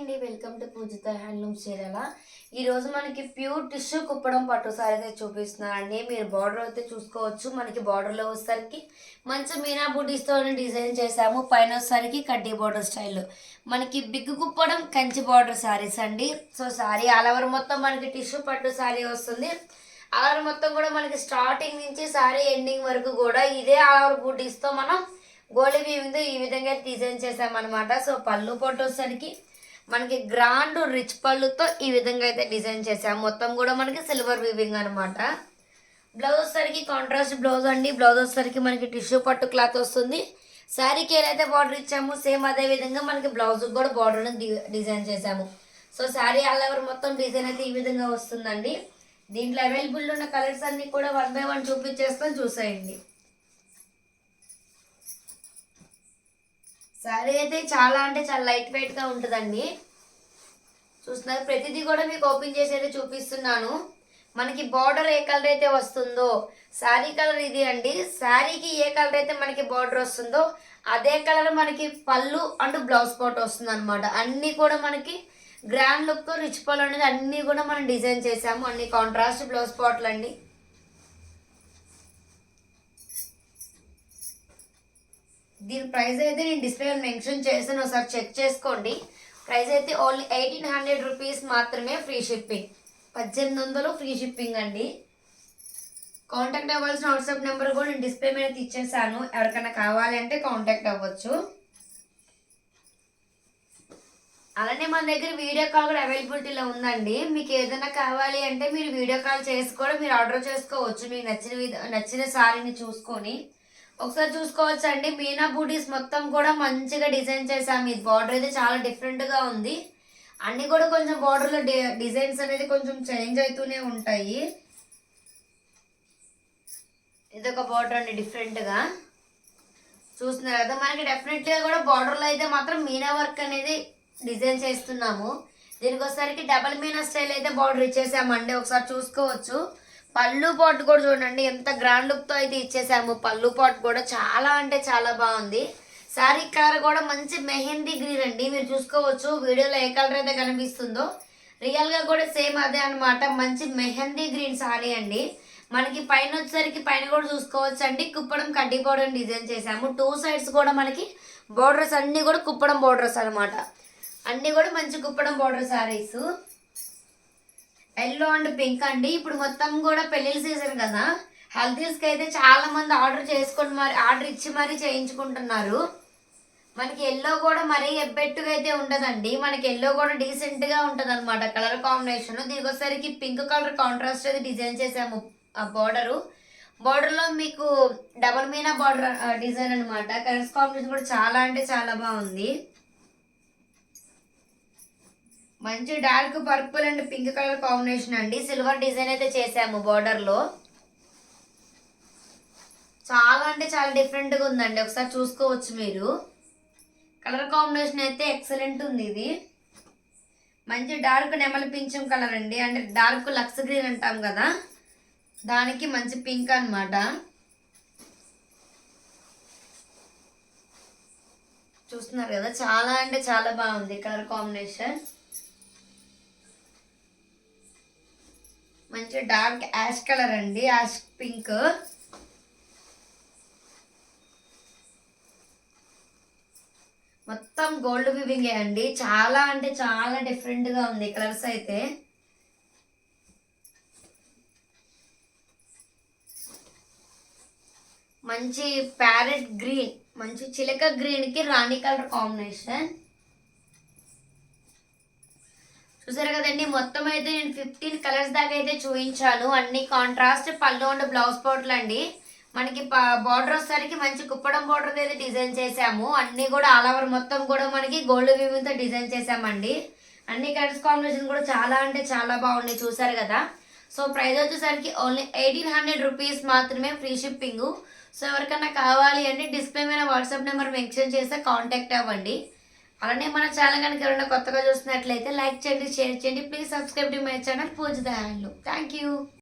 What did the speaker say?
అండి, welcome to Pujitha handlooms చీరల. ఈరోజు మనకి ప్యూర్ టిష్యూ కుప్పడం పట్టు సారీ అయితే చూపిస్తున్నానండి. మీరు బార్డర్ అయితే చూసుకోవచ్చు. మనకి బార్డర్లో వచ్చేసరికి మంచి మీనా బూటీస్తో డిజైన్ చేసాము. పైన వచ్చేసరికి కడ్డీ బార్డర్ స్టైల్ మనకి బిగ్ కుప్పడం కంచి బార్డర్ శారీస్ అండి. సో శారీ ఆల్ ఓవర్ మొత్తం మనకి టిష్యూ పట్టు శారీ వస్తుంది. ఆల్ ఓవర్ మొత్తం కూడా మనకి స్టార్టింగ్ నుంచి శారీ ఎండింగ్ వరకు కూడా ఇదే ఆల్ ఓవర్ బూటీస్తో మనం గోల్డ్ వీవింగ్ ఈ విధంగా డిజైన్ చేసామన్నమాట. సో పళ్ళు పొట్టు వచ్చేసరికి మనకి గ్రాండ్ రిచ్ పళ్ళుతో ఈ విధంగా అయితే డిజైన్ చేసాము. మొత్తం కూడా మనకి సిల్వర్ వీవింగ్ అనమాట. బ్లౌజ్ వచ్చేసరికి కాంట్రాస్ట్ బ్లౌజ్ అండి. బ్లౌజ్ వచ్చేసరికి మనకి టిష్యూ పట్టు క్లాత్ వస్తుంది. శారీకి ఏదైతే బార్డర్ ఇచ్చామో సేమ్ అదే విధంగా మనకి బ్లౌజ్ కూడా బార్డర్ని డిజైన్ చేసాము. సో శారీ ఆల్ ఓవర్ మొత్తం డిజైన్ అయితే ఈ విధంగా వస్తుందండి. దీంట్లో అవైలబుల్ ఉన్న కలర్స్ అన్ని కూడా 1 by 1 చూపించేస్తాం, చూసేయండి. శారీ అయితే చాలా అంటే చాలా లైట్ వెయిట్గా ఉంటుందండి. చూస్తున్నారు, ప్రతిదీ కూడా మీకు ఓపెన్ చేసి అయితే చూపిస్తున్నాను. మనకి బార్డర్ ఏ కలర్ అయితే వస్తుందో శారీ కలర్ ఇది అండి. శారీకి ఏ కలర్ అయితే మనకి బార్డర్ వస్తుందో అదే కలర్ మనకి పళ్ళు అండ్ బ్లౌజ్ పాట్ వస్తుంది అనమాట. అన్నీ కూడా మనకి గ్రాండ్ లుక్తో రిచ్ పళ్ళు అనేది అన్నీ కూడా మనం డిజైన్ చేసాము. అన్ని కాంట్రాస్ట్ బ్లౌజ్ పాట్లు అండి. దీని ప్రైస్ అయితే నేను డిస్ప్లే మెన్షన్ చేశాను, ఒకసారి చెక్ చేసుకోండి. ప్రైస్ అయితే ఓన్లీ 1800 రూపీస్ మాత్రమే, ఫ్రీ షిప్పింగ్. 1800 ఫ్రీ షిప్పింగ్ అండి. కాంటాక్ట్ అవ్వాల్సిన వాట్సాప్ నెంబర్ కూడా నేను డిస్ప్లే మీద ఇచ్చేసాను. ఎవరికైనా కావాలి అంటే కాంటాక్ట్ అవ్వచ్చు. అలానే మన దగ్గర వీడియో కాల్ కూడా అవైలబిలిటీలో ఉందండి. మీకు ఏదైనా కావాలి అంటే మీరు వీడియో కాల్ చేసి కూడా మీరు ఆర్డర్ చేసుకోవచ్చు. మీకు నచ్చిన శారీని చూసుకొని ఒకసారి చూసుకోవచ్చు అండి. మీనా బూటీస్ మొత్తం కూడా మంచిగా డిజైన్ చేసాము. ఇది బార్డర్ అయితే చాలా డిఫరెంట్గా ఉంది. అన్నీ కూడా కొంచెం బార్డర్లో డిజైన్స్ అనేది కొంచెం చేంజ్ అవుతూనే ఉంటాయి. ఇదొక బార్డర్ అండి, డిఫరెంట్గా చూస్తున్నారు కదా. మనకి డెఫినెట్గా కూడా బార్డర్లో అయితే మాత్రం మీనా వర్క్ అనేది డిజైన్ చేస్తున్నాము. దీనికి ఒకసారికి డబల్ మీనా స్టైల్ అయితే బార్డర్ ఇచ్చేసామండి. ఒకసారి చూసుకోవచ్చు. పళ్ళు పాట్ కూడా చూడండి ఎంత గ్రాండ్ లుక్తో అయితే ఇచ్చేసాము. పళ్ళు పాట్ కూడా చాలా అంటే చాలా బాగుంది. శారీ కలర్ కూడా మంచి మెహందీ గ్రీన్ అండి. మీరు చూసుకోవచ్చు వీడియోలో ఏ కలర్ అయితే కనిపిస్తుందో రియల్గా కూడా సేమ్ అదే అనమాట. మంచి మెహందీ గ్రీన్ శారీ అండి. మనకి పైన వచ్చేసరికి పైన కూడా చూసుకోవచ్చు అండి. కుప్పడం కడ్డీ పౌడర్ డిజైన్ చేసాము. 2 sides కూడా మనకి బోర్డర్స్ అన్నీ కూడా కుప్పడం బోర్డర్స్ అనమాట. అన్నీ కూడా మంచి Kuppadam border saris. Yellow and pink అండి. ఇప్పుడు మొత్తం కూడా పెళ్లిళ్ళ సీజన్ కదా, హల్దీస్కి అయితే చాలా మంది ఆర్డర్ ఇచ్చి మరీ చేయించుకుంటున్నారు. మనకి ఎల్లో కూడా మరీ ఎబ్బెట్టుగా అయితే ఉండదండి. మనకి ఎల్లో కూడా డీసెంట్గా ఉంటుంది అనమాట కలర్ కాంబినేషన్. దీనికి వచ్చేసరికి పింక్ కలర్ కాంట్రాస్ట్ అయితే డిజైన్ చేసాము. ఆ బార్డర్లో మీకు డబల్ మీనా బార్డర్ డిజైన్ అనమాట. కలర్స్ కాంబినేషన్ కూడా చాలా అంటే చాలా బాగుంది. మంచి dark purple and pink colour combination అండి. సిల్వర్ డిజైన్ అయితే చేసాము బార్డర్లో. చాలా అంటే చాలా డిఫరెంట్గా ఉందండి. ఒకసారి చూసుకోవచ్చు మీరు. కలర్ కాంబినేషన్ అయితే ఎక్సలెంట్ ఉంది. ఇది మంచి డార్క్ నెమలి పింఛం కలర్ అండి. అంటే డార్క్ లక్స్ గ్రీన్ అంటాం కదా, దానికి మంచి పింక్ అనమాట. చూస్తున్నారు కదా, చాలా అంటే చాలా బాగుంది కలర్ కాంబినేషన్. మంచి డార్క్ యాష్ కలర్ అండి, యాష్ పింక్. మొత్తం గోల్డ్ వివింగ్ అండి. చాలా అంటే చాలా డిఫరెంట్గా ఉంది కలర్స్ అయితే. మంచి ప్యారెట్ గ్రీన్, మంచి చిలక గ్రీన్కి రాణి కలర్ కాంబినేషన్. చూసారు కదండి, మొత్తం అయితే నేను 15 కలర్స్ దాకా అయితే చూపించాను. అన్ని కాంట్రాస్ట్ పళ్ళు అండ్ బ్లౌజ్ పాట్లు అండి. మనకి బార్డర్ వచ్చేసరికి మంచి కుప్పడం బార్డర్ అయితే డిజైన్ చేసాము. అన్ని కూడా ఆల్ ఓవర్ మొత్తం కూడా మనకి గోల్డ్ వీవింగ్తో డిజైన్ చేసామండి. అన్ని కలర్స్ కాంబినేషన్ కూడా చాలా అంటే చాలా బాగున్నాయి. చూసారు కదా. సో ప్రైస్ వచ్చేసరికి ఓన్లీ 1800 రూపీస్ మాత్రమే, ఫ్రీ షిప్పింగ్. సో ఎవరికైనా కావాలి అంటే డిస్ప్లే మీద వాట్సాప్ నెంబర్ మెన్షన్ చేస్తే కాంటాక్ట్ అవ్వండి. అలానే మన ఛానల్ కనుక ఎవరైనా కొత్తగా చూస్తున్నట్లయితే లైక్ చేయండి, షేర్ చేయండి. Please subscribe to my channel Pujitha handloom. Thank you.